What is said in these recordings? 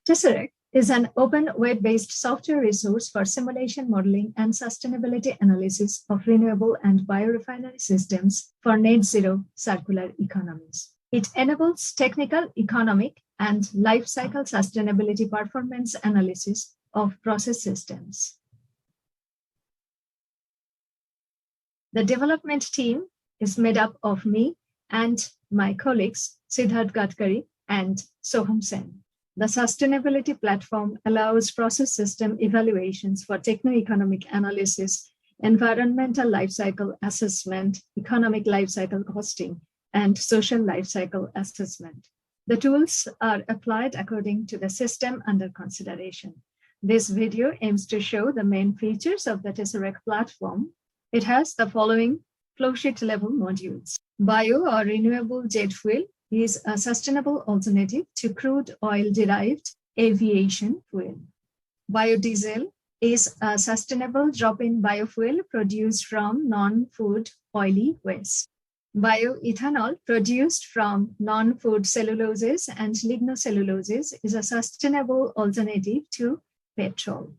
TESARREC is an open web-based software resource for simulation modeling and sustainability analysis of renewable and biorefinery systems for net zero circular economies. It enables technical, economic, and life cycle sustainability performance analysis of process systems. The development team is made up of me and my colleagues, Siddharth Gadkari and Soham Sen. The sustainability platform allows process system evaluations for techno-economic analysis, environmental life cycle assessment, economic life cycle costing, and social life cycle assessment. The tools are applied according to the system under consideration. This video aims to show the main features of the TESARREC platform. It has the following flowsheet level modules. Bio or renewable jet fuel is a sustainable alternative to crude oil-derived aviation fuel. Biodiesel is a sustainable drop-in biofuel produced from non-food oily waste. Bioethanol produced from non-food celluloses and lignocelluloses is a sustainable alternative to petrol.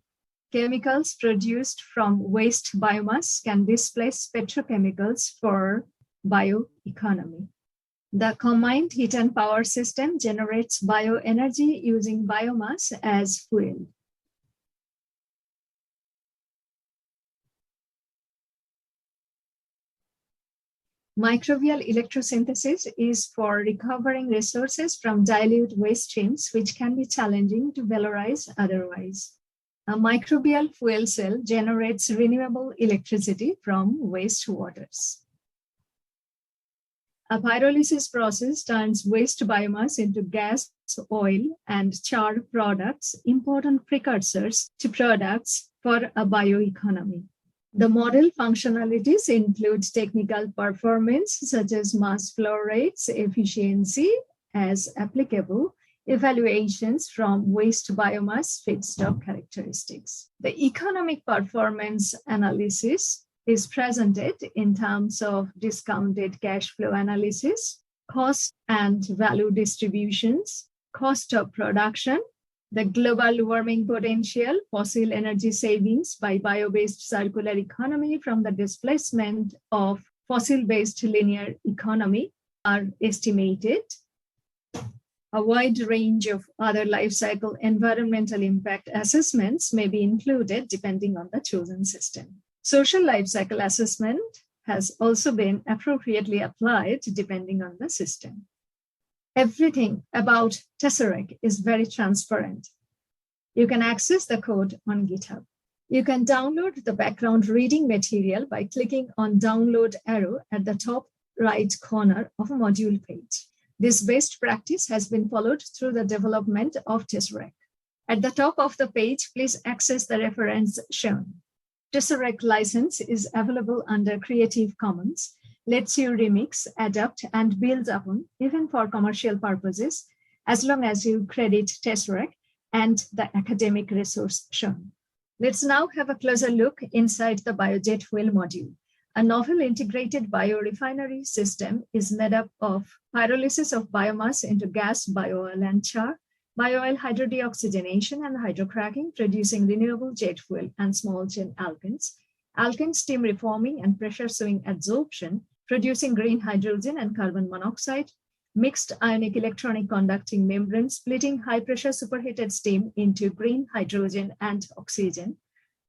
Chemicals produced from waste biomass can displace petrochemicals for bioeconomy. The combined heat and power system generates bioenergy using biomass as fuel. Microbial electrosynthesis is for recovering resources from dilute waste streams, which can be challenging to valorize otherwise. A microbial fuel cell generates renewable electricity from wastewaters. A pyrolysis process turns waste biomass into gas, oil, and char products, important precursors to products for a bioeconomy. The model functionalities include technical performance, such as mass flow rates, efficiency as applicable, evaluations from waste biomass feedstock characteristics. The economic performance analysis is presented in terms of discounted cash flow analysis, cost and value distributions, cost of production, the global warming potential, fossil energy savings by bio-based circular economy from the displacement of fossil-based linear economy are estimated. A wide range of other life cycle environmental impact assessments may be included depending on the chosen system. Social life cycle assessment has also been appropriately applied depending on the system. Everything about TESARREC is very transparent. You can access the code on GitHub. You can download the background reading material by clicking on download arrow at the top right corner of a module page. This best practice has been followed through the development of TESARREC. At the top of the page, please access the reference shown. TESARREC license is available under Creative Commons, lets you remix, adapt, and build upon, even for commercial purposes, as long as you credit TESARREC and the academic resource shown. Let's now have a closer look inside the Biojet fuel module. A novel integrated biorefinery system is made up of pyrolysis of biomass into gas, bio-oil, and char, bio-oil hydrodeoxygenation and hydrocracking, producing renewable jet fuel and small chain alkenes, alkene steam reforming and pressure swing adsorption, producing green hydrogen and carbon monoxide, mixed ionic electronic conducting membrane, splitting high pressure superheated steam into green hydrogen and oxygen,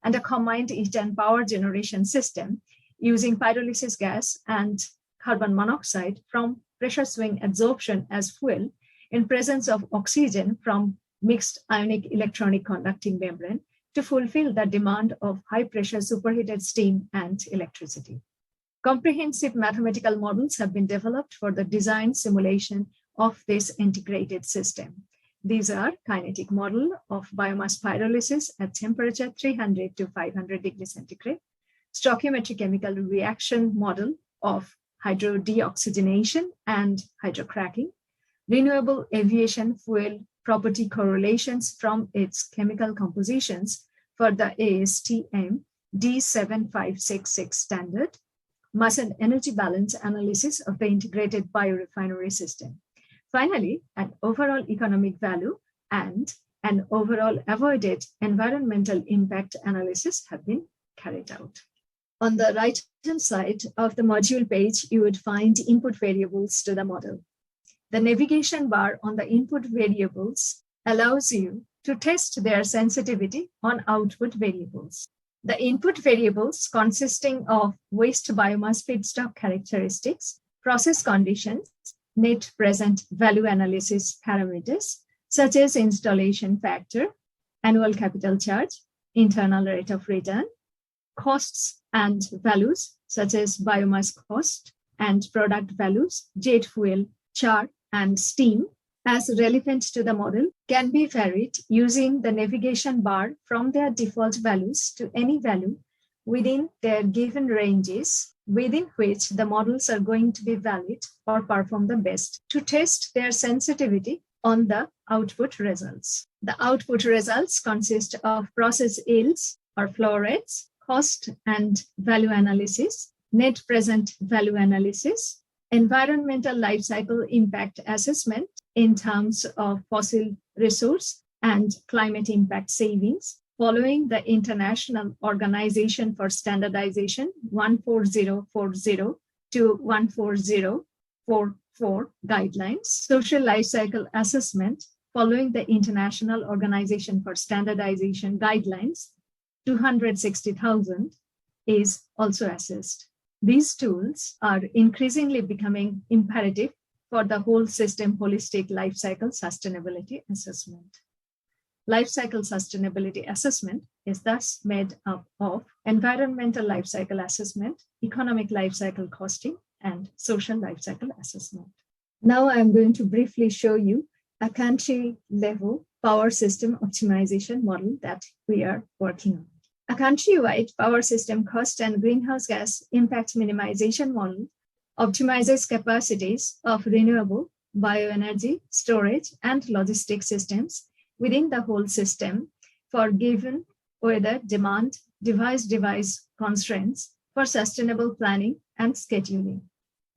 and a combined heat and power generation system using pyrolysis gas and carbon monoxide from pressure swing adsorption as fuel in presence of oxygen from mixed ionic electronic conducting membrane to fulfill the demand of high pressure superheated steam and electricity. Comprehensive mathematical models have been developed for the design simulation of this integrated system. These are kinetic model of biomass pyrolysis at temperature 300 to 500 degrees centigrade, stoichiometric chemical reaction model of hydrodeoxygenation and hydrocracking, renewable aviation fuel property correlations from its chemical compositions for the ASTM D7566 standard, mass and energy balance analysis of the integrated biorefinery system. Finally, an overall economic value and and overall avoided environmental impact analysis have been carried out. On the right-hand side of the module page, you would find input variables to the model. The navigation bar on the input variables allows you to test their sensitivity on output variables. The input variables consisting of waste biomass feedstock characteristics, process conditions, net present value analysis parameters, such as installation factor, annual capital charge, internal rate of return, costs and values, such as biomass cost and product values, jet fuel, char, and steam, as relevant to the model, can be varied using the navigation bar from their default values to any value within their given ranges within which the models are going to be valid or perform the best to test their sensitivity on the output results. The output results consist of process yields or flow rates, cost and value analysis, net present value analysis, environmental life cycle impact assessment in terms of fossil resource and climate impact savings, following the International Organization for Standardization 14040 to 14044 guidelines, social life cycle assessment, following the International Organization for Standardization guidelines 260,000 is also assessed. These tools are increasingly becoming imperative for the whole system holistic life cycle sustainability assessment. Life cycle sustainability assessment is thus made up of environmental life cycle assessment, economic life cycle costing, and social life cycle assessment. Now I'm going to briefly show you a country level power system optimization model that we are working on. A country-wide power system cost and greenhouse gas impact minimization model optimizes capacities of renewable, bioenergy, storage, and logistics systems within the whole system for given weather, demand, device constraints for sustainable planning and scheduling.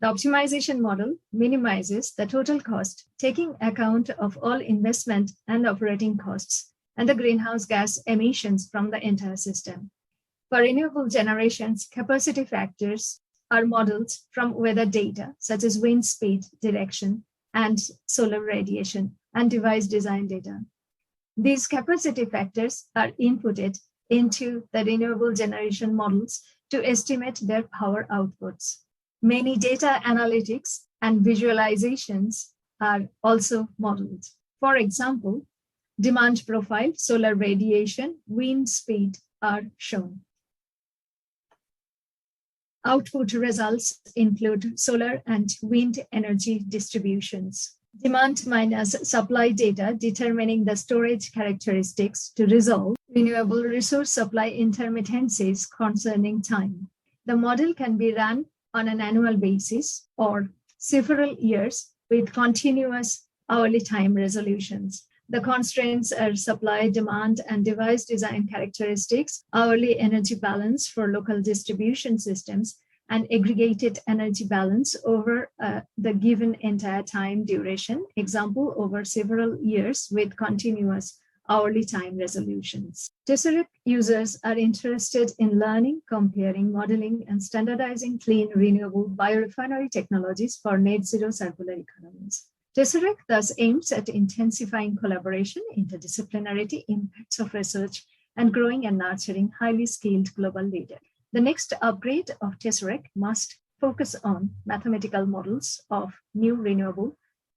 The optimization model minimizes the total cost, taking account of all investment and operating costs and the greenhouse gas emissions from the entire system. For renewable generations, capacity factors are modeled from weather data, such as wind speed, direction, and solar radiation, and device design data. These capacity factors are inputted into the renewable generation models to estimate their power outputs. Many data analytics and visualizations are also modeled. For example, demand profile, solar radiation, wind speed are shown. Output results include solar and wind energy distributions. Demand minus supply data determining the storage characteristics to resolve renewable resource supply intermittencies concerning time. The model can be run on an annual basis or several years with continuous hourly time resolutions. The constraints are supply, demand, and device design characteristics, hourly energy balance for local distribution systems, and aggregated energy balance over the given entire time duration, example, over several years with continuous hourly time resolutions. TESARREC users are interested in learning, comparing, modeling, and standardizing clean, renewable biorefinery technologies for net zero circular economies. TESARREC thus aims at intensifying collaboration, interdisciplinarity, impacts of research, and growing and nurturing highly skilled global leaders. The next upgrade of TESARREC must focus on mathematical models of new renewable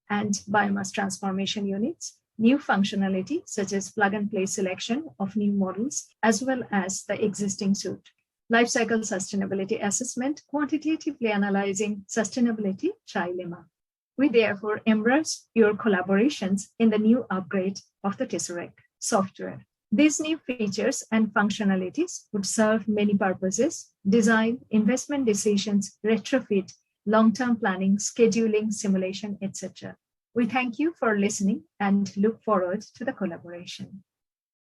and biomass transformation units, new functionality such as plug-and-play selection of new models, as well as the existing suite. Lifecycle sustainability assessment, quantitatively analyzing sustainability trilemma. We therefore embrace your collaborations in the new upgrade of the TESARREC software. These new features and functionalities would serve many purposes: design, investment decisions, retrofit, long-term planning, scheduling, simulation, etc. We thank you for listening and look forward to the collaboration.